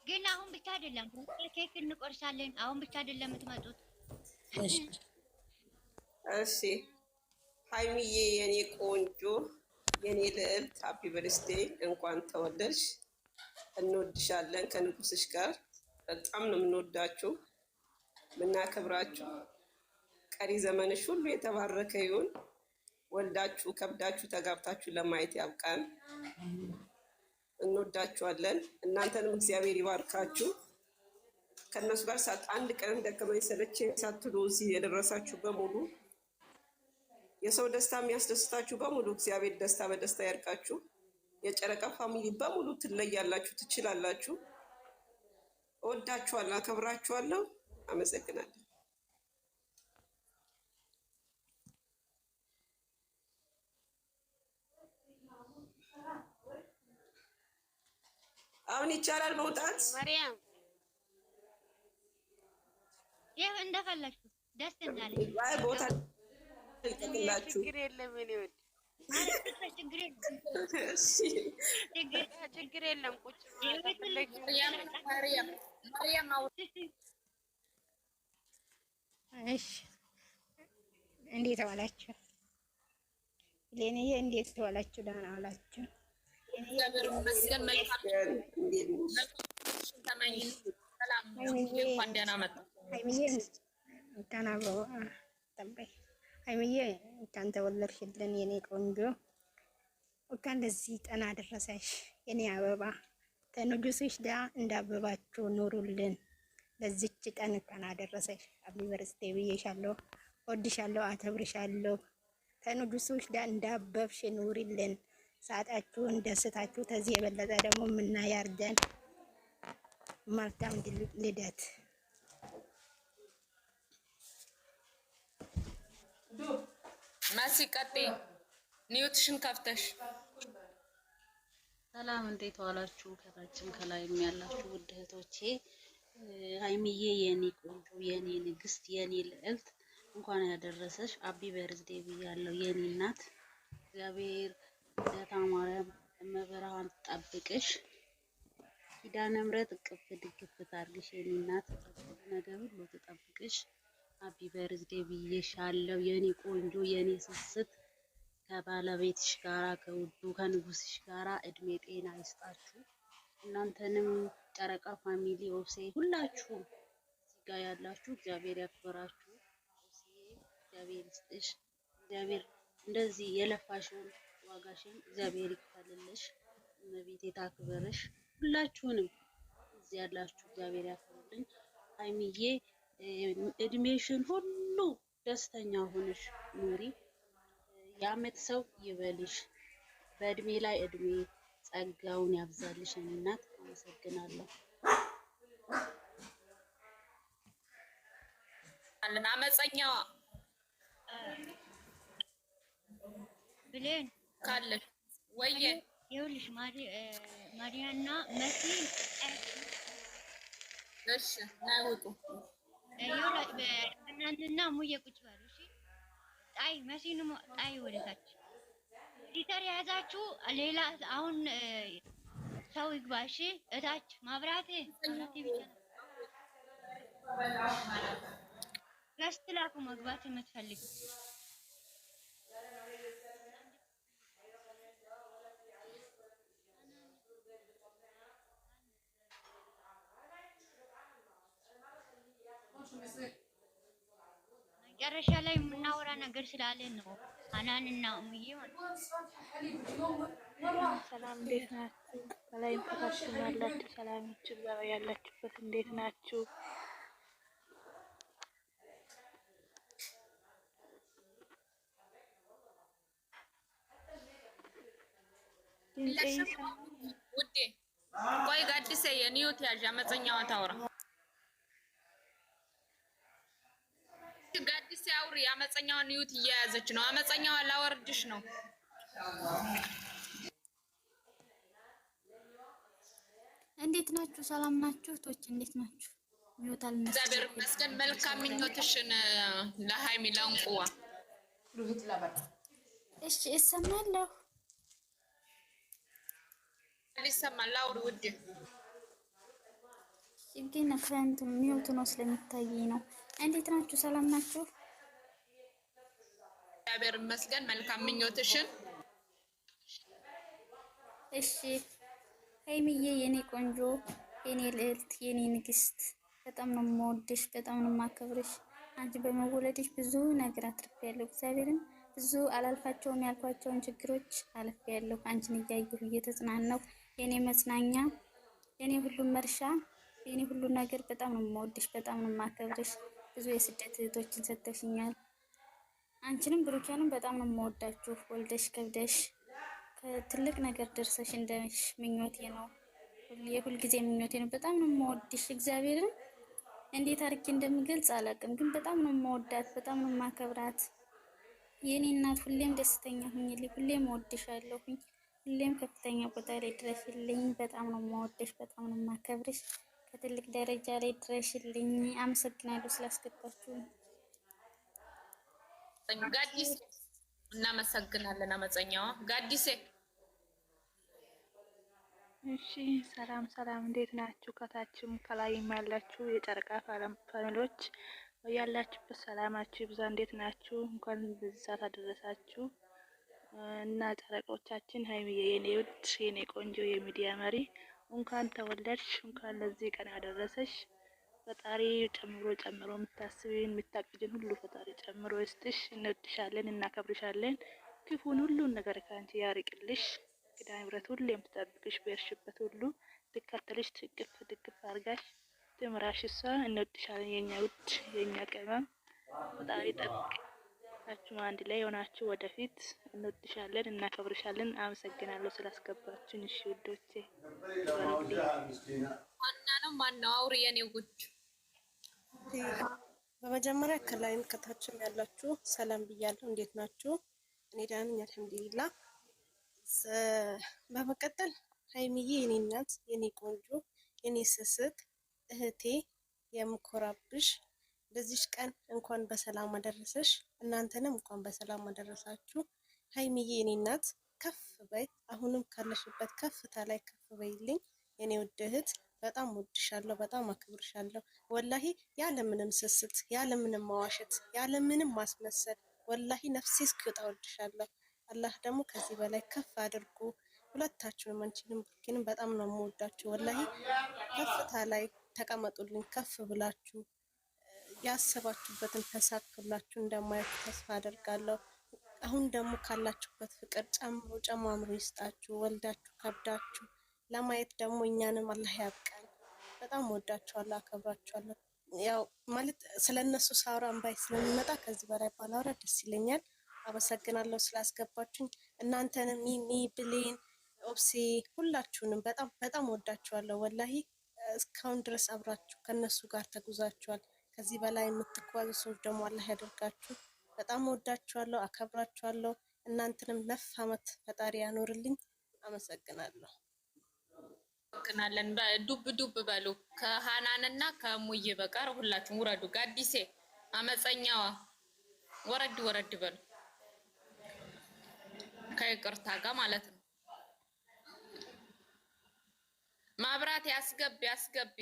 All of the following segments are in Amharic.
ግን አሁን ብቻ አይደለም ኬክ እንቆርሳለን። አሁን ብቻ አይደለም የምትመጡት። እሺ ሀይሚዬ የኔ ቆንጆ የኔ ልዕልት ሃፒ በርስቴ እንኳን ተወለድሽ። እንወድሻለን ከንጉስሽ ጋር በጣም ነው የምንወዳችሁ ምናከብራችሁ። ቀሪ ዘመንሽ ሁሉ የተባረከ ይሁን። ወልዳችሁ ከብዳችሁ ተጋብታችሁ ለማየት ያብቃን። እንወዳችኋለን። እናንተንም እግዚአብሔር ይባርካችሁ። ከእነሱ ጋር አንድ ቀን ደከመኝ ሰለቸኝ ሳትሉ እዚህ የደረሳችሁ በሙሉ የሰው ደስታ የሚያስደስታችሁ በሙሉ እግዚአብሔር ደስታ በደስታ ያርቃችሁ። የጨረቃ ፋሚሊ በሙሉ ትለያላችሁ፣ ትችላላችሁ። እወዳችኋለሁ፣ አከብራችኋለሁ። አመሰግናለሁ። አሁን ይቻላል መውጣት። ማርያም ይሄ እንደፈለግሽ ደስ እንዳለሽ ቦታ ይቀጥላችሁ። ችግር የለም እኔ ወድ ችግር የለም ቁጭ እሺ እንዴት ዋላችሁ? ለኔዬ እንዴት ዋላችሁ? ደህና ዋላችሁ? ሀይሚዬ እንኳን ተወለድሽልን የኔ ቆንጆ፣ እንኳን ለዚህ ቀን አደረሰሽ የኔ አበባ። ከንጉስሽ ጋር እንዳበባችሁ ኑሩልን። ለዚች ቀን እንኳን አደረሰሽ። ሃፒ በርስቴ ብዬሻለሁ። ወድሻለሁ፣ አከብርሻለሁ። ከንጉስሽ ጋር እንዳበብሽ ኑሪልን። ሳጣችሁን ደስታችሁ ከዚህ የበለጠ ደግሞ ምናይ ያርገን። መልካም ልደት። ማሲ ቀጤ ኒውትሽን ከፍተሽ። ሰላም እንዴት ዋላችሁ? ከታችም ከላይም ያላችሁ ውድ እህቶቼ፣ ሀይሚዬ የኔ ቆንጆ የኔ ንግስት የኔ ልዕልት እንኳን ያደረሰሽ። አቢ በርዝዴ ብያለሁ የኔ እናት። እግዚአብሔር ልደታ ማርያም እመብርሃን ትጠብቅሽ። ኪዳነ ምሕረት እቅፍ ድግፍ ታርግሽ የኔ እናት። ነገር ሁሉ ትጠብቅሽ። ሃፒ በርዝዴ ብዬሻለሁ የኔ ቆንጆ የኔ ስስት። ከባለቤትሽ ጋራ ከውዱ ከንጉስሽ ጋራ እድሜ ጤና ይስጣችሁ። እናንተንም ጨረቃ ፋሚሊ ኦብሴ ሁላችሁም እዚህ ጋር ያላችሁ እግዚአብሔር ያክብራችሁ። ኦብሴ እግዚአብሔር ይስጥሽ። እግዚአብሔር እንደዚህ የለፋሽውን ዋጋሽን እግዚአብሔር ይክፈልልሽ። እመቤቴ ታክብርሽ። ሁላችሁንም እዚህ ያላችሁ እግዚአብሔር ያክብርልኝ። ሀይሚዬ እድሜሽን ሁሉ ደስተኛ ሆነሽ ኑሪ። የአመት ሰው ይበልሽ። በእድሜ ላይ እድሜ ጸጋውን ያብዛልሽ እናት። አመሰግናለሁ። አመፀኛዋ ብሌን ካለሽ ወየ ይኸውልሽ ማሪያና መሲ እሺ ናይወጡ እናንተና ሙዬ ቁጭ በሉ እሺ። ጣይ መሲንም ጣይ ወደታች ሊተር የያዛችሁ ሌላ አሁን ሰው ይግባ እሺ። እታች ማብራት ብቻ ላስላኩ መግባት የምትፈልጉ መጨረሻ ላይ የምናወራ ነገር ስላለ ነው። አናንና እሙዬ ሰላም እንዴት ናችሁ? ከላይም ከታችም ያላችሁ ሰላማችሁ ያላችሁበት እንዴት ናችሁ? ውዴ ቆይ ጋዲሴ የኒውት ያዥ አመፀኛዋ ታውራ ጋዲሴ አውሪ። አመፀኛዋ ኒውት እየያዘች ነው። አመፀኛዋ ላወርድሽ ነው። እንዴት ናችሁ? ሰላም ናችሁ? ቶች እንዴት ናችሁ? ይወታል ነው። እግዚአብሔር ይመስገን። መልካም ምኞትሽን ለሃይሚ ለእንቁዋ እሺ እሰማለሁ። ይሰማል። አውሪ ውዴ ግን ከእንትኑ ሚውት ነው ስለሚታየኝ ነው። እንዴት ናችሁ? ሰላም ናችሁ? እግዚአብሔር ይመስገን። መልካም ምኞትሽን። እሺ ሀይሚዬ የኔ ቆንጆ፣ የኔ ልዕልት፣ የኔ ንግስት በጣም ነው የምወድሽ፣ በጣም ነው የማከብርሽ። አንቺ በመወለድሽ ብዙ ነገር አትርፌያለሁ። እግዚአብሔርን ብዙ አላልፋቸውም ያልኳቸውን ችግሮች አልፌያለሁ። አንቺን እያየሁ እየተጽናናሁ የኔ መጽናኛ፣ የኔ ሁሉም መርሻ፣ የኔ ሁሉ ነገር በጣም ነው የምወድሽ፣ በጣም ነው የማከብርሽ። ብዙ የስደት እህቶችን ሰጥተሽኛል። አንቺንም ብሩኪያንም በጣም ነው የምወዳችሁ። ወልደሽ ከብደሽ ከትልቅ ነገር ደርሰሽ እንደሽ ምኞቴ ነው፣ የሁል ጊዜ ምኞቴ ነው። በጣም ነው የምወድሽ። እግዚአብሔርን እንዴት አድርጌ እንደምገልጽ አላውቅም፣ ግን በጣም ነው የምወዳት፣ በጣም ነው የማከብራት። የኔ እናት ሁሌም ደስተኛ ሁኝልኝ፣ ሁሌም እወድሻለሁኝ፣ ሁሌም ከፍተኛ ቦታ ላይ ድረሽልኝ። በጣም ነው የምወድሽ፣ በጣም ነው የማከብርሽ። ከትልቅ ደረጃ ላይ ድረሽልኝ። አመሰግናለሁ ስላስገባችሁ። ጋዲስ እናመሰግናለን። አመፀኛዋ ጋዲሴ። እሺ ሰላም ሰላም፣ እንዴት ናችሁ? ከታችም ከላይም ያላችሁ የጨረቃ ፋሚሊዎች ያላችሁበት ሰላማችሁ ይብዛ። እንዴት ናችሁ? እንኳን በዚህ ሰዓት አደረሳችሁ እና ጨረቃዎቻችን፣ ሀይሚዬ የኔ ውድ የኔ ቆንጆ የሚዲያ መሪ እንኳን ተወለድሽ፣ እንኳን ለዚህ ቀን ያደረሰሽ። ፈጣሪ ጨምሮ ጨምሮ የምታስቢን የምታቅጂን ሁሉ ፈጣሪ ጨምሮ ይስጥሽ። እንወድሻለን፣ እናከብርሻለን። ክፉን ሁሉን ነገር ከአንቺ ያርቅልሽ። ኪዳነ ምሕረት ሁሌ የምትጠብቅሽ በሄድሽበት ሁሉ ትከተልሽ፣ ትቅፍ ድግፍ አድርጋሽ ትምራሽ። እሷ እንወድሻለን የኛ ውድ የኛ ቅመም። ፈጣሪ ጠብቃችሁ አንድ ላይ ሆናችሁ ወደፊት። እንወድሻለን፣ እናከብርሻለን። አመሰግናለሁ ስላስገባችሁኝ። እሺ ውዶቼ ማነው አውሪ የኔ ጉድ። በመጀመሪያ ከላይም ከታችም ያላችሁ ሰላም ብያለሁ። እንዴት ናችሁ? እኔ ደህና ነኝ አልሐምዱሊላህ። በመቀጠል ሀይሚዬ የኔ እናት፣ የኔ ቆንጆ፣ የኔ ስስት እህቴ፣ የምኮራብሽ በዚች ቀን እንኳን በሰላም አደረሰሽ። እናንተንም እንኳን በሰላም አደረሳችሁ። ሀይሚዬ የኔ እናት ከፍ በይ፣ አሁንም ካለሽበት ከፍታ ላይ ከፍ በይልኝ የኔ ውድ እህት። በጣም ወድሻለሁ፣ በጣም አክብርሻለሁ። ወላሂ ያለምንም ስስት፣ ያለምንም ማዋሸት፣ ያለምንም ማስመሰል ወላሂ ነፍሴ እስኪወጣ ወድሻለሁ። አላህ ደግሞ ከዚህ በላይ ከፍ አድርጎ ሁለታችሁንም አንቺንም ብሩኬንም በጣም ነው የምወዳችሁ። ወላሂ ከፍታ ላይ ተቀመጡልኝ፣ ከፍ ብላችሁ ያሰባችሁበትን ተሳክቶላችሁ እንደማያችሁ ተስፋ አደርጋለሁ። አሁን ደግሞ ካላችሁበት ፍቅር ጨምሮ ጨማምሮ ይስጣችሁ። ወልዳችሁ ከብዳችሁ ለማየት ደግሞ እኛንም አላህ ያብቃን። በጣም ወዳችኋለሁ፣ አከብራችኋለሁ። ያው ማለት ስለነሱ ሳውራ እምባይ ስለሚመጣ ከዚህ በላይ ባላወራ ደስ ይለኛል። አመሰግናለሁ ስላስገባችሁኝ። እናንተንም ሚሚ፣ ብሌን፣ ኦብሴ ሁላችሁንም በጣም በጣም ወዳችኋለሁ። ወላሂ እስካሁን ድረስ አብራችሁ ከነሱ ጋር ተጉዛችኋል። ከዚህ በላይ የምትጓዙ ሰዎች ደግሞ አላህ ያደርጋችሁ። በጣም ወዳችኋለሁ፣ አከብራችኋለሁ። እናንተንም ነፍ አመት ፈጣሪ ያኖርልኝ። አመሰግናለሁ። እናመሰግናለን። ዱብ ዱብ በሉ ከሃናንና ከሙዬ በቀር ሁላችሁም ውረዱ። ጋዲሴ አመፀኛዋ ወረድ ወረድ በሉ ከይቅርታ ጋር ማለት ነው። ማብራት ያስገቢ ያስገቢ።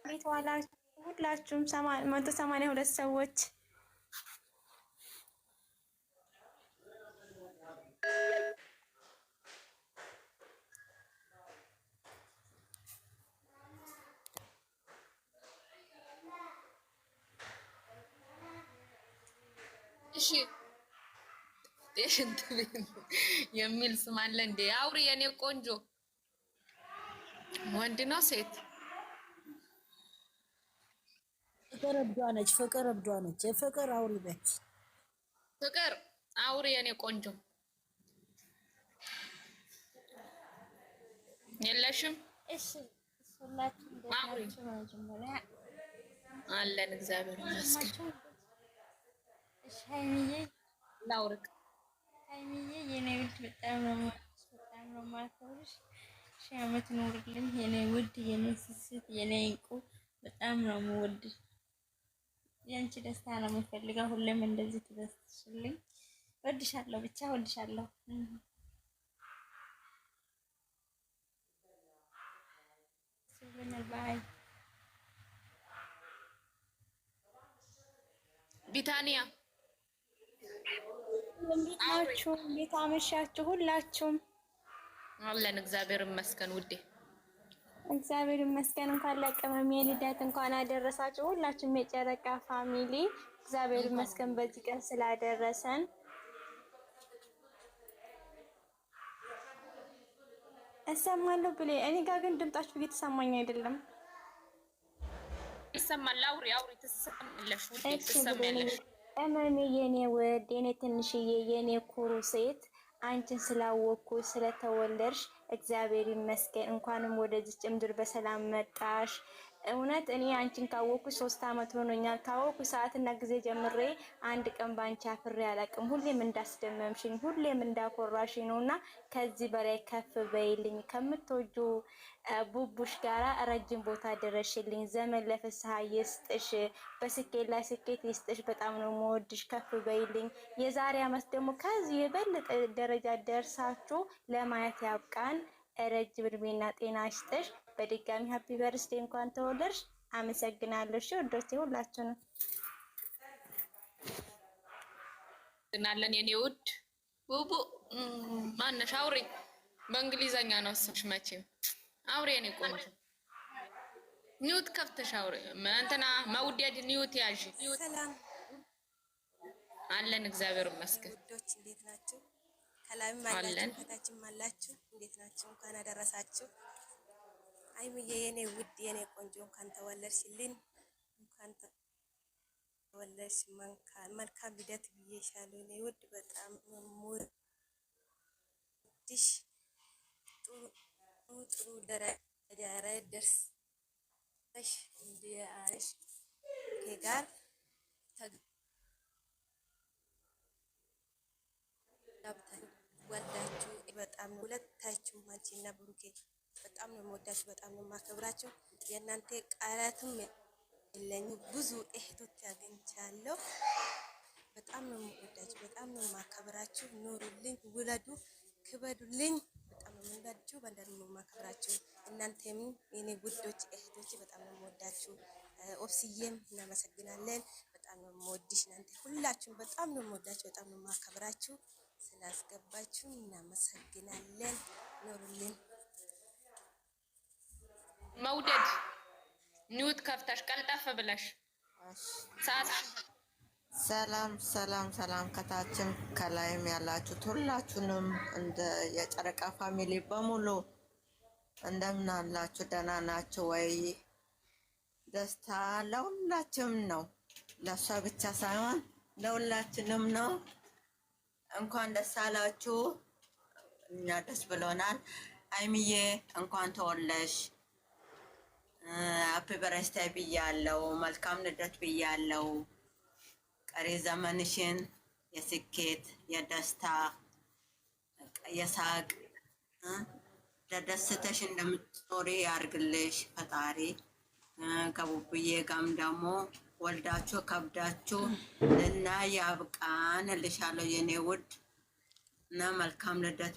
ቤት ዋላችሁ ሁላችሁም 182 ሰዎች እሺ የሽንት ቤት የሚል ስም አለ እንዴ? አውሪ የኔ ቆንጆ። ወንድ ነው ሴት? ፍቅር እብዷ ነች። ፍቅር እብዷ ነች። ፍቅር አውሪ በች። ፍቅር አውሪ የኔ ቆንጆ። የለሽም? እሺ ሁላችሁም እንደታችሁ መጀመሪያ አለን እግዚአብሔር ይመስገን። እሺ ሀይሚዬ ላውርቅ። ሀይሚዬ የኔ ውድ በጣም ነው የማከብርሽ። ሺህ ዓመት ኑርልኝ የኔ ውድ፣ የኔ ስስት፣ የኔ እንቁ። በጣም ነው የምወድሽ። የአንቺ ደስታ ነው የምፈልገው። ሁሌም እንደዚህ ትደስሽልኝ። ወድሻለሁ፣ ብቻ ወድሻለሁ። ባይ ቢታኒያ እንዴት ናችሁ? እንዴት አመሻችሁ? ሁላችሁም አለን። እግዚአብሔር ይመስገን ውዴ፣ እግዚአብሔር ይመስገን። እንኳን ለቅመሜ ልደት እንኳን አደረሳችሁ ሁላችሁም የጨረቃ ፋሚሊ። እግዚአብሔር ይመስገን በዚህ ቀን ስላደረሰን። እሰማለሁ ብሌ፣ እኔ ጋር ግን ድምጣችሁ እየተሰማኝ አይደለም። ይሰማል። አውሪ አውሪ፣ ትሰማለሽ ውዴ፣ ትሰማለሽ። ቅመሜ የኔ ውድ፣ የኔ ትንሽዬ፣ የኔ ኩሩ ሴት፣ አንቺን ስላወቅኩ ስለተወለድሽ እግዚአብሔር ይመስገን። እንኳንም ወደዚች ምድር በሰላም መጣሽ። እውነት እኔ አንቺን ካወቅኩ 3 ዓመት ሆኖኛል። ካወቅኩ ሰዓትና ጊዜ ጀምሬ አንድ ቀን ባንቺ አፍሬ አላውቅም። ሁሌም እንዳስደመምሽኝ፣ ሁሌም እንዳኮራሽኝ ነውና ከዚህ በላይ ከፍ በይልኝ። ከምትወጁ ቡቡሽ ጋራ ረጅም ቦታ ደረሽልኝ። ዘመን ለፍስሐ ይስጥሽ፣ በስኬት ላይ ስኬት ይስጥሽ። በጣም ነው የምወድሽ። ከፍ በይልኝ። የዛሬ ዓመት ደግሞ ከዚህ የበለጠ ደረጃ ደርሳችሁ ለማየት ያብቃን። ረጅም እድሜና ጤና ይስጥሽ። በድጋሚ ሃፒ በርስዴ፣ እንኳን ተወለድሽ። አመሰግናለሁ። እሺ ወዶቼ ሁላችሁንም እናለን። የኔ ውድ ቡቡ ማነሽ? አውሪ። በእንግሊዘኛ ነው ስምሽ መቼም። አውሪ የኔ ቆንጆ። ኒውት ከፍተሽ አውሪ። እንትና መውደድ ኒውት ያዥ። ሰላም አለን። እግዚአብሔር ይመስገን። ውዶች እንዴት ናችሁ? ከላይም አላችሁ ከታችም አላችሁ። እንዴት ናችሁ? እንኳን አደረሳችሁ። አይምዬ የኔ ውድ የኔ ቆንጆ እንኳን ተወለድሽልኝ። እንኳን ተወለድሽ። መልካም ልደት ብዬሻለሁ የኔ ውድ። በጣም የምወድሽ ጥሩ ደረጃ ላይ ደርሰሽ እንዲያሽ ከጋር ወልዳችሁ በጣም ሁለታችሁ አንቺና ብሩኬ በጣም ነው የምወዳችሁ፣ በጣም ነው የማከብራችሁ። የእናንተ ቃላትም የለኝም። ብዙ እህቶች አግኝቻለሁ። በጣም ነው የምወዳችሁ፣ በጣም ነው የማከብራችሁ። ኑሩልኝ፣ ውለዱ፣ ክበዱልኝ። በጣም ነው የምወዳችሁ፣ በጣም ነው የማከብራችሁ። እናንተም የኔ ውዶች እህቶች በጣም ነው የምወዳችሁ። ኦፍሲዬም እናመሰግናለን። በጣም ነው የምወድሽ። እናንተ ሁላችሁም በጣም ነው የምወዳችሁ፣ በጣም ነው የማከብራችሁ። ስላስገባችሁ እናመሰግናለን። ኑሩልኝ። መውደድ ኒውት ከፍተሽ ቀልጠፍ ብለሽ ሰዓት። ሰላም ሰላም ሰላም፣ ከታችም ከላይም ያላችሁት ሁላችሁንም እንደ የጨረቃ ፋሚሊ በሙሉ እንደምን አላችሁ? ደህና ናችሁ ወይ? ደስታ ለሁላችንም ነው፣ ለእሷ ብቻ ሳይሆን ለሁላችንም ነው። እንኳን ደስ አላችሁ። እኛ ደስ ብሎናል። አይምዬ እንኳን ተወለሽ። ሃፒ በርስዴ ብያለሁ። መልካም ልደት ብያለሁ። ቀሪ ዘመንሽን የስኬት የደስታ የሳቅ ለደስተሽ እንደምትኖሪ ያርግልሽ ፈጣሪ። ከቡቡዬ ጋም ደግሞ ወልዳችሁ ከብዳችሁ እና ያብቃን እልሻለሁ የኔ ውድ እና መልካም ልደት።